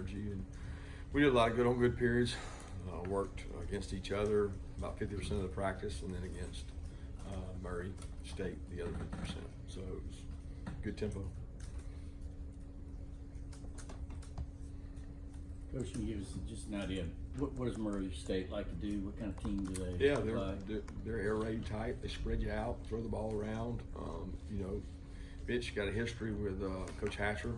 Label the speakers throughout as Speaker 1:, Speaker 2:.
Speaker 1: energy. And we did a lot of good on good periods. Worked against each other about 50% of the practice, and then against Murray State the other 50%. So it was good tempo.
Speaker 2: Coach, can you give us just an idea, what does Murray State like to do? What kind of team do they play?
Speaker 1: They're air raid type. They spread you out, throw the ball around. Mitch got a history with Coach Hatcher.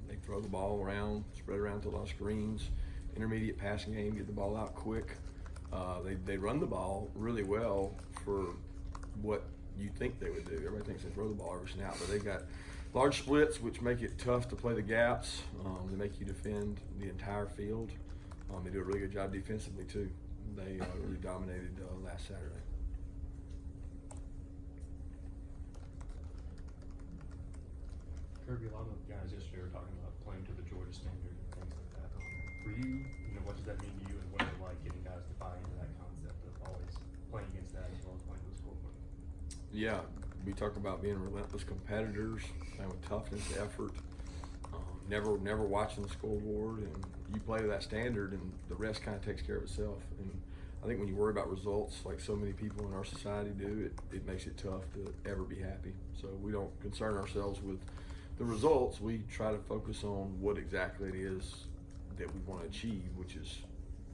Speaker 1: They throw the ball around, spread around to a lot of screens, intermediate passing game, get the ball out quick. They run the ball really well for what you think they would do. Everybody thinks they throw the ball every snap, but they got large splits, which make it tough to play the gaps. They make you defend the entire field. They do a really good job defensively too. They really dominated last Saturday.
Speaker 3: Kirby, a lot of guys yesterday were talking about playing to the Georgia standard and things like that. For you, what does that mean to you, and what is it like getting guys to buy into that concept of always playing against that as well as playing to the scoreboard?
Speaker 1: Yeah, we talk about being relentless competitors, playing with toughness, effort, never watching the scoreboard, and you play to that standard, and the rest kind of takes care of itself. And I think when you worry about results, like so many people in our society do, it makes it tough to ever be happy. So we don't concern ourselves with the results. We try to focus on what exactly it is that we want to achieve, which is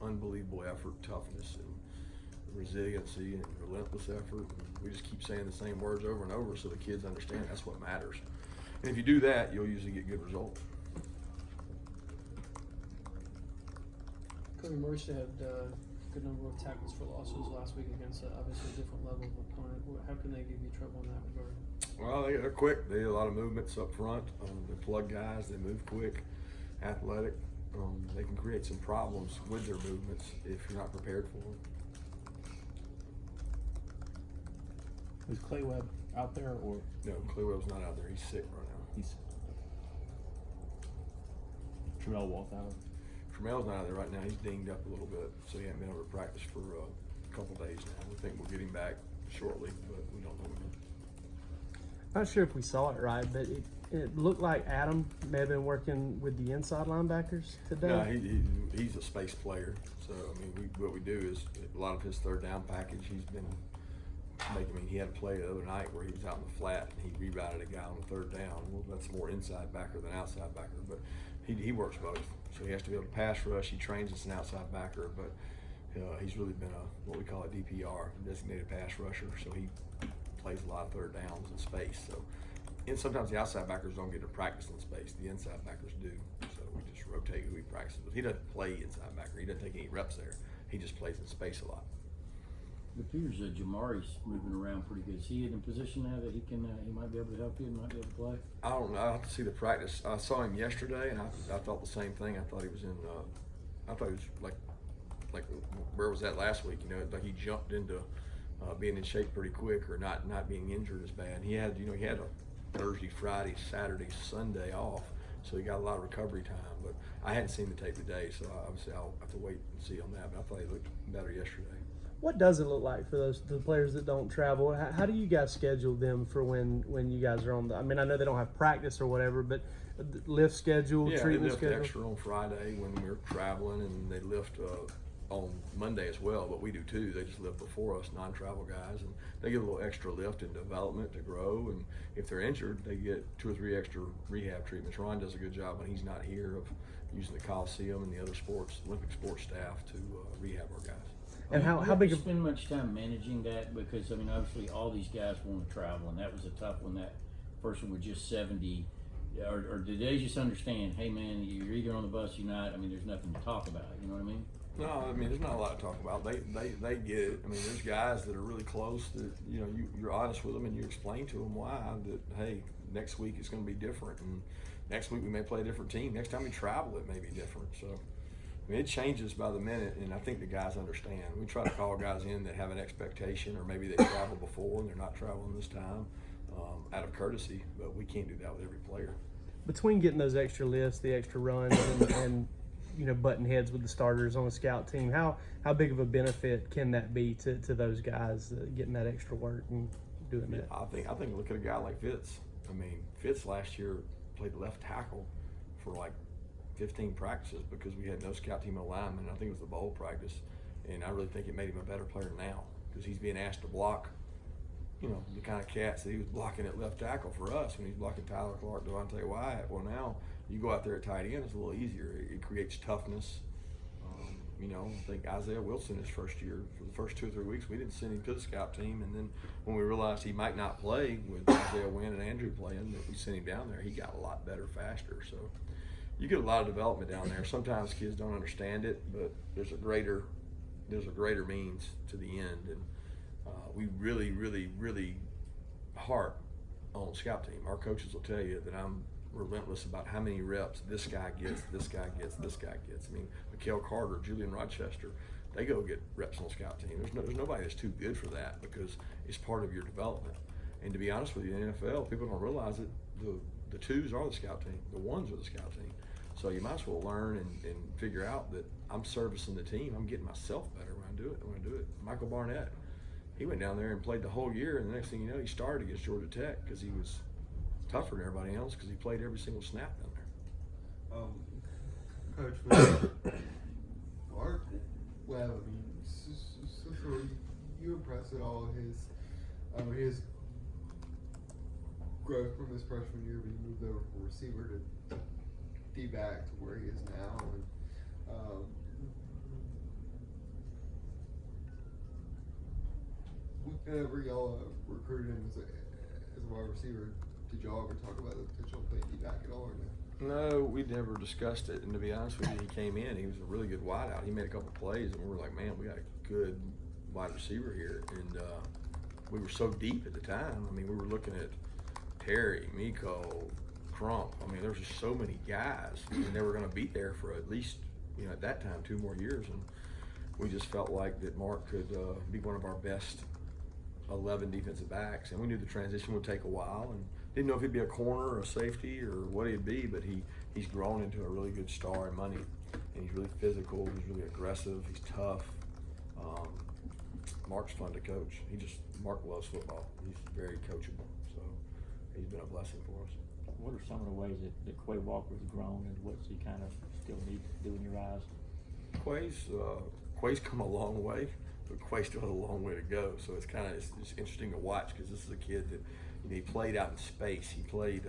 Speaker 1: unbelievable effort, toughness, and resiliency, and relentless effort. And we just keep saying the same words over and over so the kids understand that's what matters. And if you do that, you'll usually get good results.
Speaker 4: Kirby Smart had a good number of tackles for losses last week against obviously a different level of opponent. How can they give you trouble in that regard?
Speaker 1: Well, they're quick. They do a lot of movements up front. They're plug guys. They move quick, athletic. They can create some problems with their movements if you're not prepared for them.
Speaker 5: Is Clay Webb out there, or?
Speaker 1: No, Clay Webb's not out there. He's sick right now.
Speaker 5: He's Tramel Walthour.
Speaker 1: Tramel's not out there right now. He's dinged up a little bit, so he hasn't been able to practice for a couple days now. We think we'll get him back shortly, but we don't know when.
Speaker 6: Not sure if we saw it right, but it looked like Adam may have been working with the inside linebackers today.
Speaker 1: No, he's a space player. So, I mean, what we do is a lot of his third down package, he's been making. I mean, he had a play the other night where he was out in the flat and he rerouted a guy on the third down. Well, that's more inside backer than outside backer, but he works both. So he has to be able to pass rush. He trains as an outside backer, but he's really been what we call a DPR, designated pass rusher. So he plays a lot of third downs in space. So, and sometimes the outside backers don't get to practice in space. The inside backers do. So we just rotate who he practices with. He doesn't play inside backer. He doesn't take any reps there. He just plays in space a lot.
Speaker 2: It appears that Jamari's moving around pretty good. Is he in a position now that he can, he might be able to help you and might be able to play?
Speaker 1: I don't know. I have to see the practice. I saw him yesterday, and I thought the same thing. I thought he was in. I thought he was like where was that last week? Like he jumped into being in shape pretty quick, or not being injured as bad. He had a Thursday, Friday, Saturday, Sunday off, so he got a lot of recovery time. But I hadn't seen the tape today, so obviously I'll have to wait and see on that. But I thought he looked better yesterday.
Speaker 6: What does it look like for the players that don't travel? How do you guys schedule them for when you guys are on I mean, I know they don't have practice or whatever, but lift schedule, treatment schedule?
Speaker 1: They lift extra on Friday when we're traveling, and they lift on Monday as well, but we do too. They just lift before us, non-travel guys, and they get a little extra lift in development to grow, and if they're injured, they get 2 or 3 extra rehab treatments. Ron does a good job when he's not here of using the Coliseum and the other Olympic sports staff to rehab our guys.
Speaker 6: And how big
Speaker 2: you spend much time managing that? Because I mean, obviously all these guys want to travel, and that was a tough one. That first one was just 70. Or did they just understand, hey man, you're either on the bus, you're not? I mean, there's nothing to talk about. You know what I mean?
Speaker 1: No, I mean, there's not a lot to talk about. They get it. I mean, there's guys that are really close that you're honest with them and you explain to them why that hey, next week it's going to be different, and next week we may play a different team. Next time we travel, it may be different. So. I mean, it changes by the minute, and I think the guys understand. We try to call guys in that have an expectation, or maybe they traveled before and they're not traveling this time out of courtesy, but we can't do that with every player.
Speaker 6: Between getting those extra lifts, the extra runs, and butting heads with the starters on a scout team, how big of a benefit can that be to those guys getting that extra work and doing that?
Speaker 1: I think look at a guy like Fitz. I mean, Fitz last year played left tackle for like 15 practices because we had no scout team alignment. I think it was the bowl practice, and I really think it made him a better player now because he's being asked to block, you know, the kind of cats that he was blocking at left tackle for us when he's blocking Tyler Clark, Devontae Wyatt. Well, now you go out there at tight end, it's a little easier. It creates toughness. You know, I think Isaiah Wilson his first year, for the first 2 or 3 weeks, we didn't send him to the scout team. And then when we realized he might not play with Isaiah Wynn and Andrew playing, that we sent him down there, he got a lot better faster. So you get a lot of development down there. Sometimes kids don't understand it, but there's a greater means to the end. And we really, really, really harp on scout team. Our coaches will tell you that I'm relentless about how many reps this guy gets, this guy gets, this guy gets. I mean, Mikael Carter, Julian Rochester, they go get reps on scout team. There's nobody that's too good for that because it's part of your development. And to be honest with you, in the NFL, people don't realize it. The twos are the scout team. The ones are the scout team. So you might as well learn and figure out that I'm servicing the team. I'm getting myself better when I do it. Michael Barnett, he went down there and played the whole year, and the next thing you know, he started against Georgia Tech because he was tougher than everybody else because he played every single snap down there.
Speaker 7: Coach, Mark Webb, I mean, so you impressed at all his growth from his freshman year when he moved over from receiver to D-back to where he is now, and whenever y'all recruited him as a wide receiver, did y'all ever talk about the potential of playing D-back at all, or no?
Speaker 1: No, we never discussed it. And to be honest with you, he came in, he was a really good wideout. He made a couple plays, and we were like, man, we got a good wide receiver here. And we were so deep at the time. I mean, we were looking at Terry, Miko, Crump. I mean, there was just so many guys, and they were going to be there for at least, you know, at that time, 2 more years. And we just felt like that Mark could be one of our best 11 defensive backs. And we knew the transition would take a while, and didn't know if he'd be a corner or a safety or what he'd be, but he's grown into a really good star in money. And he's really physical, he's really aggressive, he's tough. Mark's fun to coach. Mark loves football. He's very coachable, so he's been a blessing for us.
Speaker 5: What are some of the ways that Quay Walker's grown, and what's he kind of still need to do in your eyes?
Speaker 1: Quay's come a long way, but Quay still has a long way to go. So it's interesting to watch because this is a kid that, you know, he played out in space. He played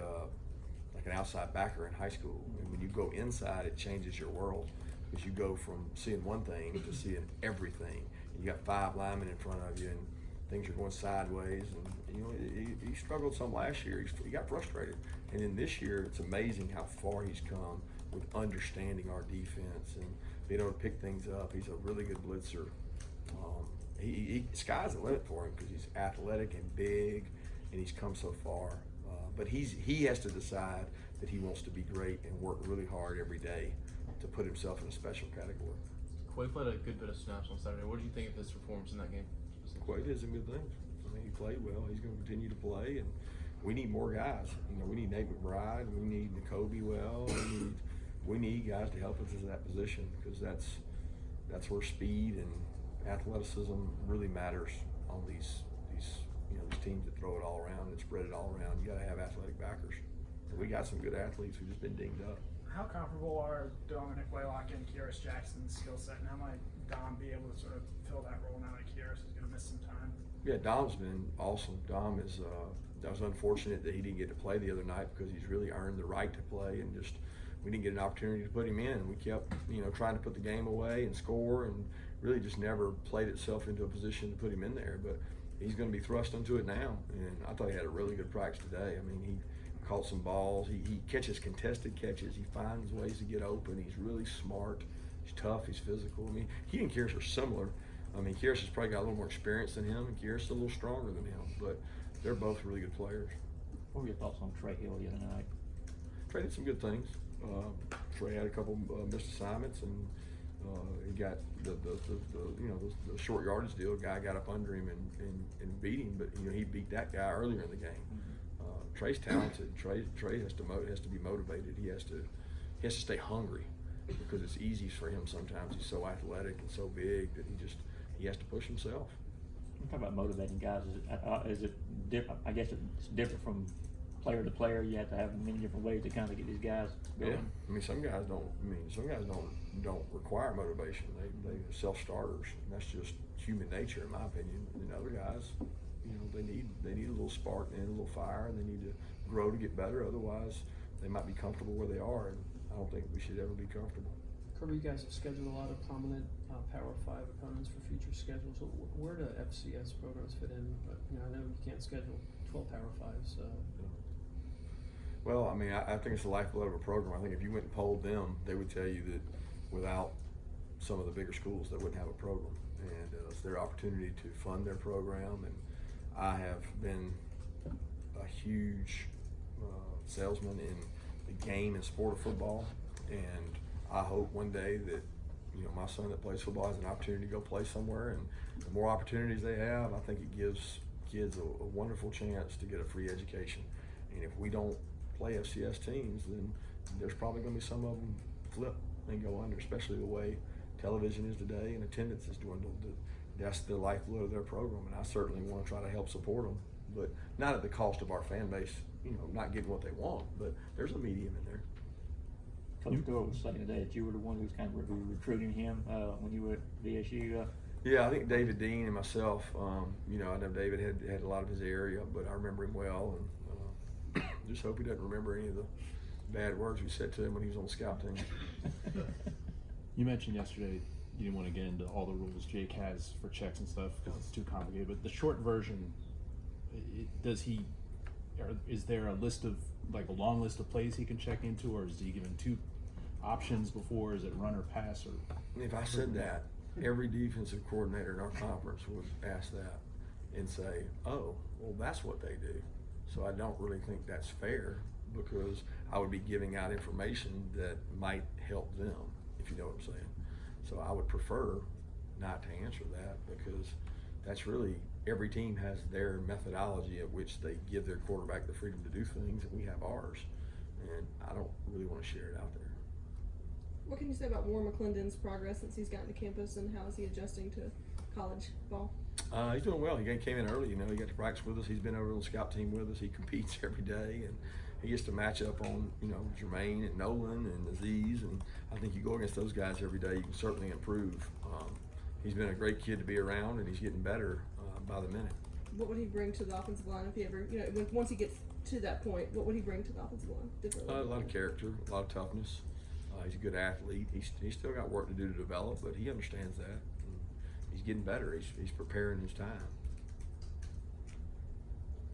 Speaker 1: like an outside backer in high school. And when you go inside, it changes your world because you go from seeing one thing to seeing everything. And you got 5 linemen in front of you, and things are going sideways. And you know, he struggled some last year. He got frustrated. And then this year, it's amazing how far he's come with understanding our defense and being able to pick things up. He's a really good blitzer. Sky's the limit for him because he's athletic and big, and he's come so far. But he has to decide that he wants to be great and work really hard every day to put himself in a special category.
Speaker 8: Quay played a good bit of snaps on Saturday. What did you think of his performance in that game?
Speaker 1: Quay did some good things. I mean, he played well. He's going to continue to play, and we need more guys. You know, we need Nate McBride. We need N'Kobe well. We need guys to help us in that position because that's where speed and athleticism really matters on these teams that throw it all around and spread it all around. You got to have athletic backers. And we got some good athletes. We've just been dinged up.
Speaker 9: How comparable are Dominic Waylock and Kyrus Jackson's skill set, and how might Dom be able to sort of fill that role now that Kyrus is going to miss some time?
Speaker 1: Yeah, Dom's been awesome. Dom is. That was unfortunate that he didn't get to play the other night because he's really earned the right to play, and just we didn't get an opportunity to put him in. We kept, trying to put the game away and score, and really just never played itself into a position to put him in there. But he's going to be thrust into it now, and I thought he had a really good practice today. I mean, he caught some balls. He catches contested catches. He finds ways to get open. He's really smart. He's tough. He's physical. I mean, he and Kyrus are similar. I mean, Kyrus has probably got a little more experience than him, and Kyrus is a little stronger than him, but they're both really good players.
Speaker 5: What were your thoughts on Trey Hill the other night?
Speaker 1: Trey did some good things. Trey had a couple missed assignments, and he got the short yardage deal. A guy got up under him and beat him, but he beat that guy earlier in the game. Trey's talented. Trey has to be motivated. He has to stay hungry because it's easy for him sometimes. He's so athletic and so big that he has to push himself.
Speaker 5: You talk about motivating guys. Is it different? I guess it's different from player to player. You have to have many different ways to kind of get these guys going.
Speaker 1: Yeah, I mean, some guys don't. Don't require motivation. They self-starters, and that's just human nature, in my opinion. And other guys, they need a little spark and a little fire, and they need to grow to get better. Otherwise, they might be comfortable where they are, and I don't think we should ever be comfortable.
Speaker 4: Kirby, you guys have scheduled a lot of prominent Power 5 opponents for future schedules. So where do FCS programs fit in? I know you can't schedule 12 Power 5s.
Speaker 1: Well, I mean, I think it's the lifeblood of a program. I think if you went and polled them, they would tell you that without some of the bigger schools, they wouldn't have a program. And it's their opportunity to fund their program. And I have been a huge salesman in the game and sport of football. And I hope one day that, my son that plays football has an opportunity to go play somewhere. And the more opportunities they have, I think it gives kids a wonderful chance to get a free education. And if we don't play FCS teams, then there's probably going to be some of them flip and go under, especially the way television is today and attendance is dwindled. That's the lifeblood of their program, and I certainly want to try to help support them, but not at the cost of our fan base, not getting what they want, but there's a medium in there.
Speaker 5: Coach Doyle was saying today that you were the one who was kind of recruiting him when you were at VSU.
Speaker 1: Yeah, I think David Dean and myself, I know David had a lot of his area, but I remember him well, and just hope he doesn't remember any of the bad words we said to him when he was on the scout team.
Speaker 10: You mentioned yesterday you didn't want to get into all the rules Jake has for checks and stuff because it's too complicated. But the short version, is there a list of a long list of plays he can check into, or is he given two options before? Is it run or pass? Or
Speaker 1: if I said that, every defensive coordinator in our conference would ask that and say, "Oh, well, that's what they do." So I don't really think that's fair, because I would be giving out information that might help them, if you know what I'm saying. So I would prefer not to answer that, because that's really, every team has their methodology at which they give their quarterback the freedom to do things, and we have ours. And I don't really want to share it out there.
Speaker 11: What can you say about Warren McClendon's progress since he's gotten to campus, and how is he adjusting to college ball?
Speaker 1: He's doing well. He came in early. He got to practice with us. He's been over on the scout team with us. He competes every day, and he gets to match up on Jermaine and Nolan and Aziz. And I think you go against those guys every day, you can certainly improve. He's been a great kid to be around, and he's getting better by the minute.
Speaker 11: What would he bring to the offensive line if he ever, once he gets to that point? What would he bring to the offensive line differently?
Speaker 1: A lot of character, a lot of toughness. He's a good athlete. He's still got work to do to develop, but he understands that. He's getting better. He's preparing his time.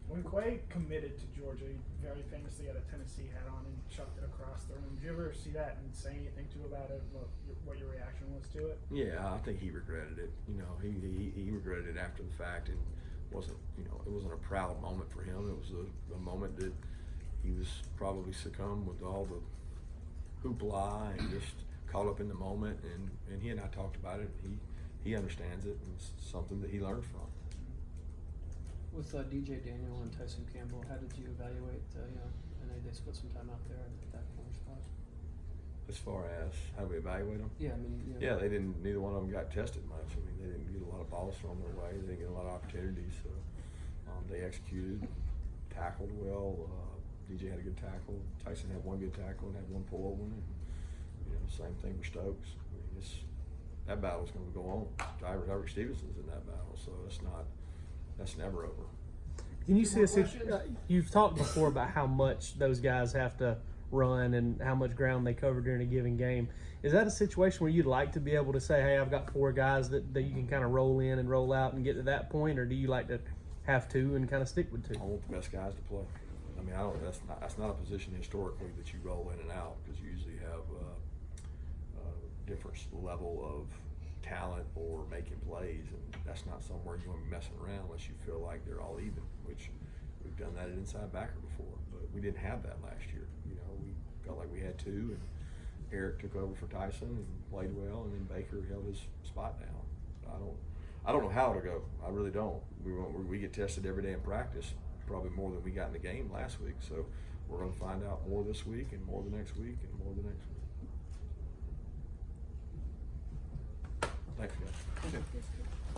Speaker 9: When Quay committed to Georgia, he very famously had a Tennessee hat on and chucked it across the room. Did you ever see that and say anything to about it? What your reaction was to it?
Speaker 1: Yeah, I think he regretted it. He regretted it after the fact, and it wasn't a proud moment for him. It was a moment that he was probably succumbed with all the hoopla and just caught up in the moment. And he and I talked about it. He understands it, and it's something that he learned from.
Speaker 4: With DJ Daniel and Tyson Campbell, how did you evaluate? I know they split some time out there at that corner spot.
Speaker 1: As far as how we evaluate them?
Speaker 4: Yeah, I mean,
Speaker 1: yeah, they didn't. Neither one of them got tested much. I mean, they didn't get a lot of balls thrown their way. They didn't get a lot of opportunities. So they executed, tackled well. DJ had a good tackle. Tyson had one good tackle and had one pull over one. And same thing for Stokes. I mean, that battle's going to go on. Tyreek Stevenson's in that battle, so that's never over.
Speaker 6: Can you see you've talked before about how much those guys have to run and how much ground they cover during a given game. Is that a situation where you'd like to be able to say, hey, I've got 4 guys that you can kind of roll in and roll out and get to that point, or do you like to have 2 and kind of stick with 2?
Speaker 1: I want the best guys to play. I mean, that's not a position historically that you roll in and out, because you usually have a different level of talent or making plays, and that's not somewhere you want to be messing around unless you feel like they're all even, which we've done that at inside backer before, but we didn't have that last year. We felt like we had 2, and Eric took over for Tyson and played well, and then Baker held his spot down. I don't know how it'll go. I really don't. We get tested every day in practice, probably more than we got in the game last week, so we're going to find out more this week and more the next week and more the next week. Thanks, guys.